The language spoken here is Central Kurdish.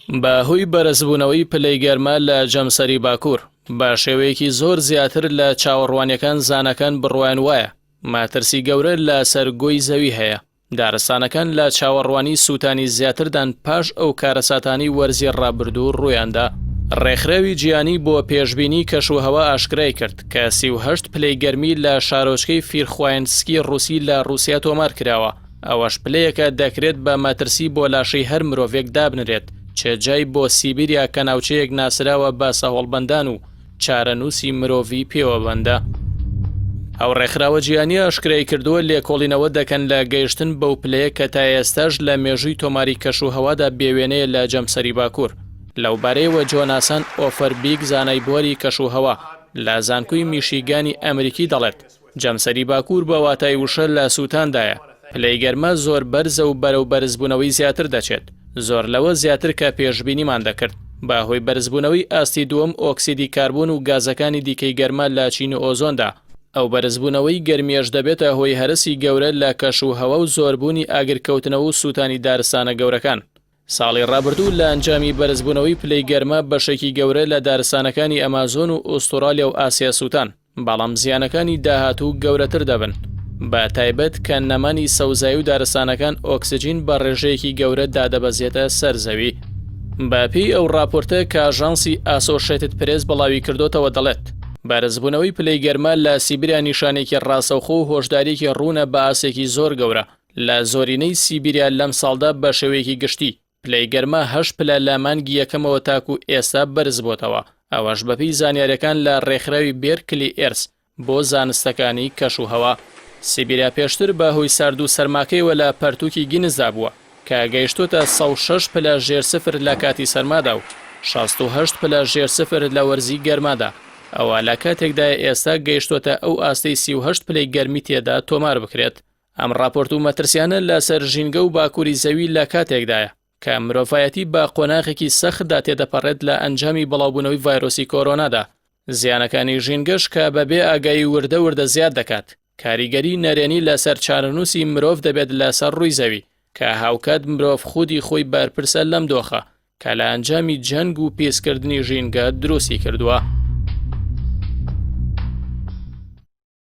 بەهۆی بەرزبوونەوەی پلەی گەرمە لە جەمسەری باکوور بە شێوەیەکی زۆر زیاتر لە چاوەڕوانیەکان زانەکان بڕوایان وایە ماترسی گەورە لە سەرگۆی زەوی هەیە. دارستانەکان لە چاوەڕوانی سووتانی زیاتردان پاش ئەو کارەساتانی وەرزی ڕابردوو ڕوویاندا. ڕێکخراوی جیهانی بۆ پێشبینی کەشوهەوا ئاشکرای کرد کە 38 پلەی گەرمی لە شارۆچکەی فیرخواینسکی ڕووسی لە رووسیا تۆمار کراوە. ئەوەش پلەیەکە دەکرێت بە مەترسی بۆ لاشەی هەر مرۆڤێک دابنرێت، چێجای بۆ سیبیریا کە ناوچەیەک ناسراوە بە سەهۆڵبەندان و چارەنووسی مرۆڤی پێوەبەندە. ئەو ڕێکخراوە جیهانی ئاشکرای کردووە لێکۆڵینەوە دەکەن لە گەیشتن بەو پلەیە کە تا ئێستاش لە مێژووی تۆماری کەشوهەوادا بێوێنەیە لە جەمسەری باکوور. لەوبارەیەوە جۆناسان ئۆفەربیگ زانای بۆری کەشوهەوا لە زانکۆی میشیگانی ئەمریکی دەڵێت جەمسەری باکوور بە واتای وشە لە سووتاندایە. پلەی گەرمە زۆر بەرزە و بەرەو بەرزبوونەوەی زیاتر دەچێت، زۆر لەوە زیاتر کە پێشبینیمان دەکرد. بەهۆی بەرزبوونەوەی ئاستی دووەم ئۆکسیدی کاربۆن و گازەکانی دیکەی گەرمە لە چین و ئۆزۆندا، ئەو بەرزبوونەوەی گەرمیەش دەبێتە هۆی هەرسی گەورە لە کەشوهەوا و زۆربوونی ئاگرکەوتنەوە و سووتانی دارستانە گەورەکان. ساڵی ڕابردوو لە ئەنجامی بەرزبوونەوەی پلەی گەرمە بەشێکی گەورە لە دارستانەکانی ئەمازۆن و ئوستورالیا و ئاسیا سووتان، بەڵام زیانەکانی داهاتوو گەورەتر دەبن. بە تایبەت کە نەمانی سەوزایی و دارستانەکان ئۆکسجین بە ڕێژەیەکی گەورە دادەبەزێتە سەر زەوی. بەپێی ئەو راپۆرتە کە ئاژانسی ئاسۆشێتد پرێس بەڵاوی کردوتەوە دەڵێت بەرزبوونەوەی پلەی گەرمە لە سیبیریا نیشانێکی ڕاستەوخۆ و هۆشداریەکی ڕوونە بە ئاسێکی زۆر گەورە. لە زۆرینەی سیبیریا لەم ساڵدا بە شێوەیەکی گشتی پلەی گەرمە 8 پلە لە مانگی یەکەمەوە تاکو ئێستا بەرز بۆتەوە. ئەوەش بەپێی زانیاریەکان لە ڕێکخراوی بێرکلی ئێرس بۆ زانستەکانی کەشوهەوا. سیبیریا پێشتر بەهۆی سارد و سەرماکەیەوە لە پەرتووکی گینزدا بووە کە گەیشتوتە 106 پلە ژێر سفر لە کاتی سەرمادا و 68 پلە ژێر سفر لە وەرزی گەرمادا. ئەوە لە کاتێکدا ئێستا گەیشتوتە ئەو ئاستەی 38 پلەی گەرمی تێدا تۆمار بکرێت. ئەم راپۆرت و مەترسیانە لەسەر ژینگە و باکووری زەوی لە کاتێکدایە کە مرۆڤایەتی بە قۆناغێکی سەختدا تێدەپەڕێت لە ئەنجامی بڵاوبوونەوەی ڤایرۆسی کۆرۆنادا. زیانەکانی ژینگەش کە بەبێ ئاگایی وردە زیاد دەکات. کاریگەری نەرێنی لەسەر چارەنووسی مرۆڤ دەبێت لەسەر ڕووی زەوی کە هاوکات مرۆڤ خودی خۆی بەرپرسە لەم دۆخە کە لە ئەنجامی جەنگ و پێسکردنی ژینگە دروستی کردووە.